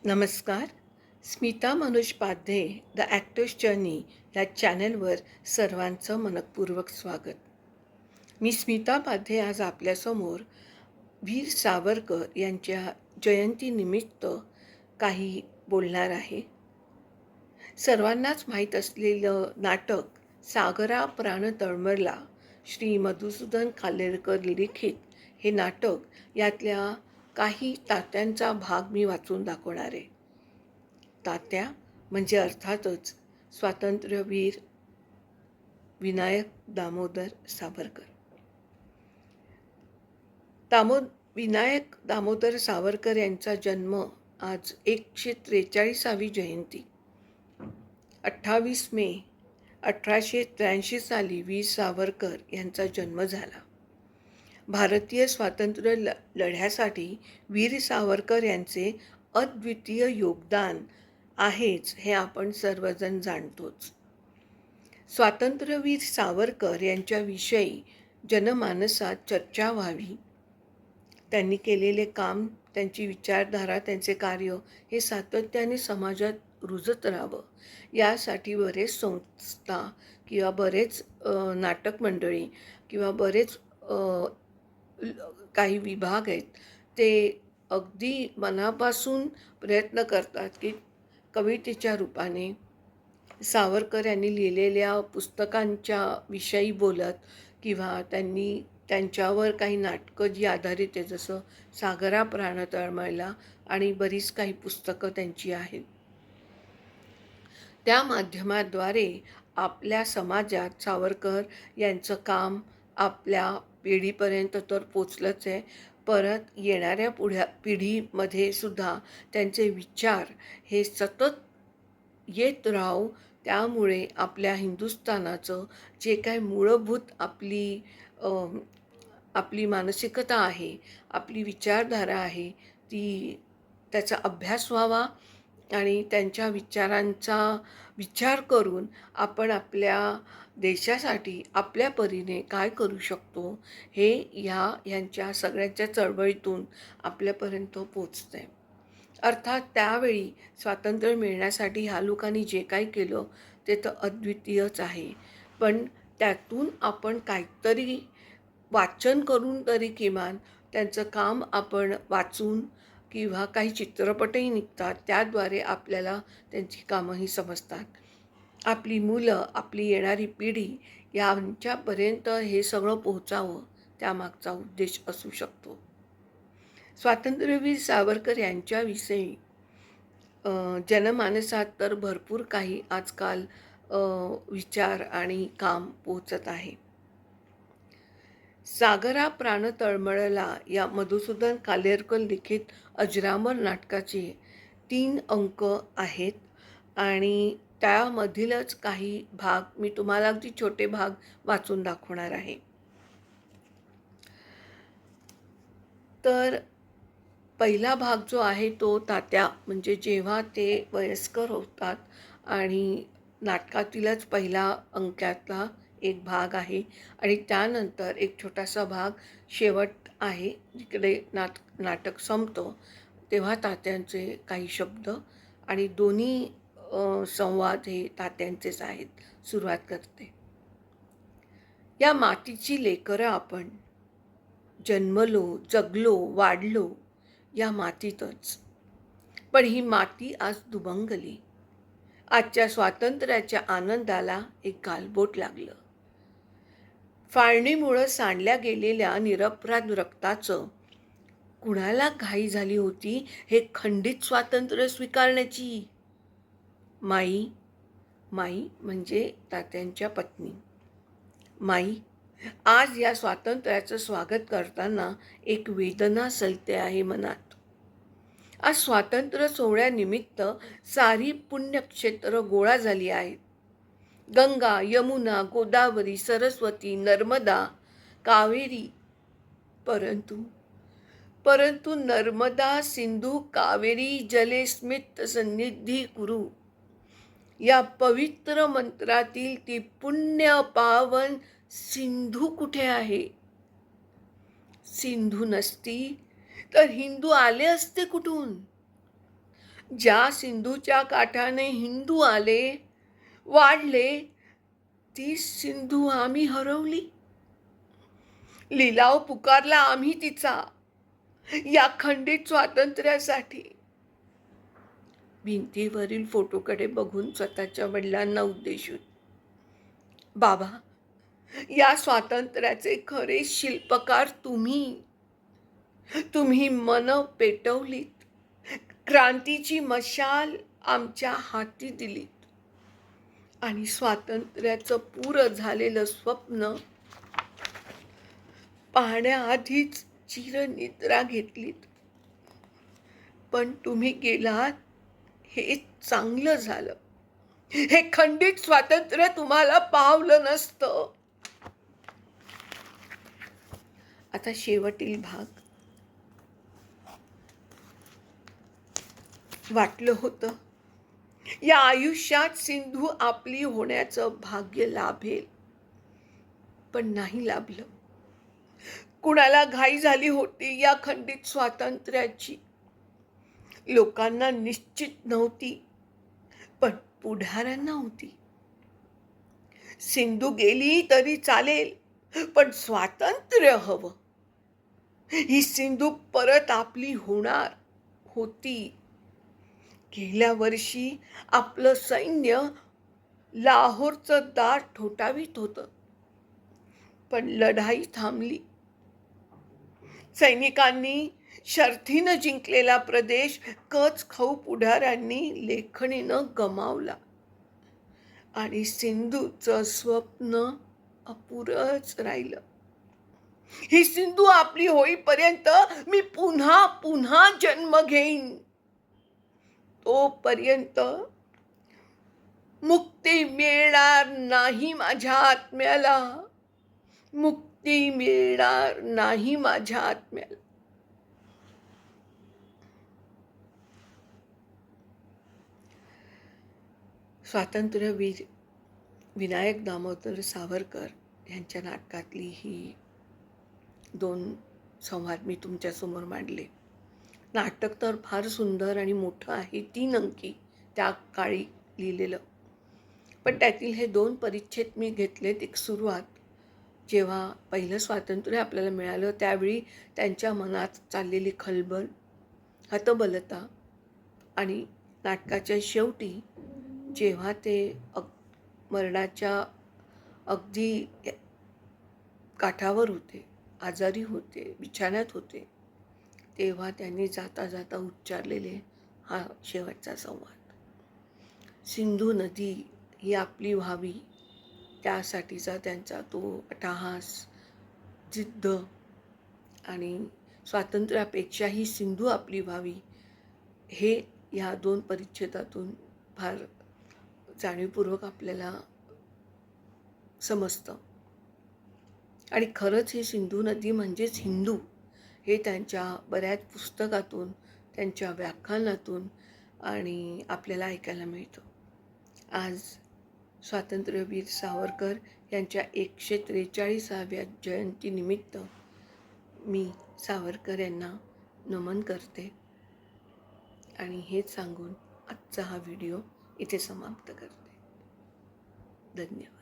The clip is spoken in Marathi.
नमस्कार. Smita Manoj Padhye the actors journey या चॅनलवर सर्वांचं मनःपूर्वक स्वागत. मी स्मिता पाध्ये आज आपल्यासमोर वीर सावरकर यांच्या जयंतीनिमित्त काही बोलणार आहे. सर्वांनाच माहीत असलेलं नाटक सागरा प्राण तळमळला श्री मधुसूदन खालेरकर लिखित हे नाटक यातल्या काही तात्यांचा भाग मी वाचून दाखवणार आहे. तात्या म्हणजे अर्थातच स्वातंत्र्यवीर विनायक दामोदर सावरकर. विनायक दामोदर सावरकर यांचा जन्म आज 143वी जयंती 28 मे 1883 साली वीर सावरकर यांचा जन्म झाला. भारतीय स्वातंत्र्य लढ्यासाठी वीर सावरकर यांचे अद्वितीय योगदान आहेच हे आपण सर्वजण जाणतोच. स्वातंत्र्यवीर सावरकर यांच्याविषयी जनमानसात चर्चा व्हावी, त्यांनी केलेले काम, त्यांची विचारधारा, त्यांचे कार्य हे सातत्याने समाजात रुजत राहावं यासाठी बरेच संस्था किंवा बरेच नाटक मंडळी किंवा बरेच काही विभाग आहेत, ते अगदी मनापासून प्रयत्न करतात की कवितेच्या रूपाने सावरकर यांनी लिहिलेल्या पुस्तकांच्या विषयी बोलत किंवा त्यांनी त्यांच्यावर काही नाटकं जी आधारित आहे, जसं सागरा प्राण तळमळला आणि बरीच काही पुस्तकं त्यांची आहेत, त्या माध्यमाद्वारे आपल्या समाजात सावरकर यांचं काम आपल्या पिढीपर्यंत तर पोचलंच आहे, परत येणाऱ्या पिढीमध्ये सुद्धा त्यांचे विचार हे सतत येत राहो. त्यामुळे आपल्या हिंदुस्थानाचं जे काही मूलभूत आपली मानसिकता आहे, आपली विचारधारा आहे, त्याचा अभ्यास व्हावा आणि त्यांच्या विचारांचा विचार करून आपण आपल्या देशासाठी आपल्या परीने काय करू शकतो हे यांच्या सगळ्यांच्या चळवळीतून आपल्यापर्यंत पोचते. अर्थात त्यावेळी स्वातंत्र्य मिळण्यासाठी ह्या लोकांनी जे काही केलं ते तर अद्वितीयच आहे, पण त्यातून आपण काहीतरी वाचन करून तरी किमान त्यांचं काम आपण वाचून किंवा काही चित्रपटही निघतात, त्याद्वारे आपल्याला त्यांची कामंही समजतात. आपली मुलं, आपली येणारी पिढी यांच्यापर्यंत हे सगळं पोहोचावं, त्यामागचा उद्देश असू शकतो. स्वातंत्र्यवीर सावरकर यांच्याविषयी जनमानसात तर भरपूर काही आजकाल विचार आणि काम पोचत आहे. सागरा प्राण तळमळला या मधुसूदन खालेरकर लिखित अजरामर नाटकाचे 3 अंक आहेत आणि त्यामधीलच काही भाग मी तुम्हाला अगदी छोटे भाग वाचून दाखवणार आहे. तर पहिला भाग जो आहे तो तात्या म्हणजे जेव्हा ते वयस्कर होतात आणि नाटकातीलच पहिला अंकातला एक भाग आहे आणि त्यानंतर एक छोटासा भाग शेवट आहे, जिकडे नाटक संपतं तेव्हा तात्यांचे काही शब्द आणि दोन्ही संवाद हे तात्यांचेच आहेत. सुरुवात करते. या मातीची लेकरं आपण, जन्मलो, जगलो, वाढलो या मातीतच, पण ही माती आज दुभंगली. आजच्या स्वातंत्र्याच्या आनंदाला एक गालबोट लागलं. फाळणीमुळं सांडल्या गेलेल्या निरपराध रक्ताचं कुणाला घाई झाली होती हे खंडित स्वातंत्र्य स्वीकारण्याची? माई म्हणजे तात्यांच्या पत्नी. माई, आज या स्वातंत्र्याचं स्वागत करताना एक वेदना सलते आहे मनात. आज स्वातंत्र्य सोहळ्यानिमित्त सारी पुण्यक्षेत्र गोळा झाली आहेत. गंगा, यमुना, गोदावरी, सरस्वती, नर्मदा, कावेरी, परंतु नर्मदा, सिंधू, कावेरी जलेस्मित सन्निधी कुरु या पवित्र मंत्रातील ती पुण्य पावन सिंधू कुठे आहे? सिंधू नसती तर हिंदू आले असते कुठून? ज्या सिंधूच्या काठाने हिंदू आले वाढले, ती सिंधू आम्ही हरवली. लिलाव पुकारला आम्ही तिचा या खंडित स्वातंत्र्यासाठी. भिंतीवरील फोटोकडे बघून स्वतःच्या वडिलांना उद्देशून, बाबा, या स्वातंत्र्याचे खरे शिल्पकार तुम्ही मन पेटवलीत, क्रांतीची मशाल आमच्या हाती दिलीत आणि स्वातंत्र्याचं पूर झालेलं स्वप्न पाहण्याआधीच चिरनिद्रा घेतलीत. पण तुम्ही गेलात हे चांगलं झालं. हे खंडित स्वातंत्र्य तुम्हाला पावलं नसतं. आता शेवटील भाग. वाटलं होतं या आयुष्यात सिंधू आपली होण्याचं भाग्य लाभेल, पण नाही लाभलं. कुणाला घाई झाली होती या खंडित स्वातंत्र्याची. लोकांना निश्चित नव्हती, पण पुढाऱ्यांना होती. सिंधू गेली तरी चालेल, पण स्वातंत्र्य हवं. ही सिंधू परत आपली होणार होती. गेल्या वर्षी आपलं सैन्य लाहोरचं दार ठोठावीत होतं, पण लढाई थांबली. सैनिकांनी शर्थीनं जिंकलेला प्रदेश कच खाऊ पुढाऱ्यांनी लेखणीनं गमावला आणि सिंधूचं स्वप्न अपुरंच राहिलं. ही सिंधू आपली होईपर्यंत मी पुन्हा पुन्हा जन्म घेईन. तोपर्यंत मुक्ती मिळणार नाही माझ्या आत्म्याला. मुक्ती मिळणार नाही माझ्या आत्म्याला. स्वातंत्र्यवीर विनायक दामोदर सावरकर यांच्या नाटकातली ही 2 संवाद मी तुमच्यासमोर मांडले. नाटक तर फार सुंदर आणि मोठं आहे, 3 अंकी त्या काळी लिहिलेलं. पण त्यातील हे 2 परिच्छेद मी घेतलेत. एक सुरुवात, जेव्हा पहिलं स्वातंत्र्य आपल्याला मिळालं त्यावेळी त्यांच्या मनात चाललेली खळबळ, हतबलता, आणि नाटकाच्या शेवटी जेव्हा ते मरणाच्या अगदी काठावर होते, आजारी होते, बिछाण्यात होते, तेव्हा त्यांनी जाता जाता उच्चारलेले हा शेवटचा संवाद. सिंधू नदी ही आपली व्हावी, त्यासाठीचा त्यांचा तो अट्टहास, जिद्द, आणि स्वातंत्र्यापेक्षाही सिंधू आपली व्हावी, हे या 2 परिच्छेदातून फार जाणीवपूर्वक आपल्याला समजतं. आणि खरंच ही सिंधू नदी म्हणजेच हिंदू, हे त्यांच्या बऱ्याच पुस्तकातून, त्यांच्या व्याख्यानातून आणि आपल्याला ऐकायला मिळतं. आज स्वातंत्र्यवीर सावरकर यांच्या 143व्या जयंतीनिमित्त मी सावरकर यांना नमन करते आणि हेच सांगून आजचा हा व्हिडिओ इथे समाप्त करते. धन्यवाद.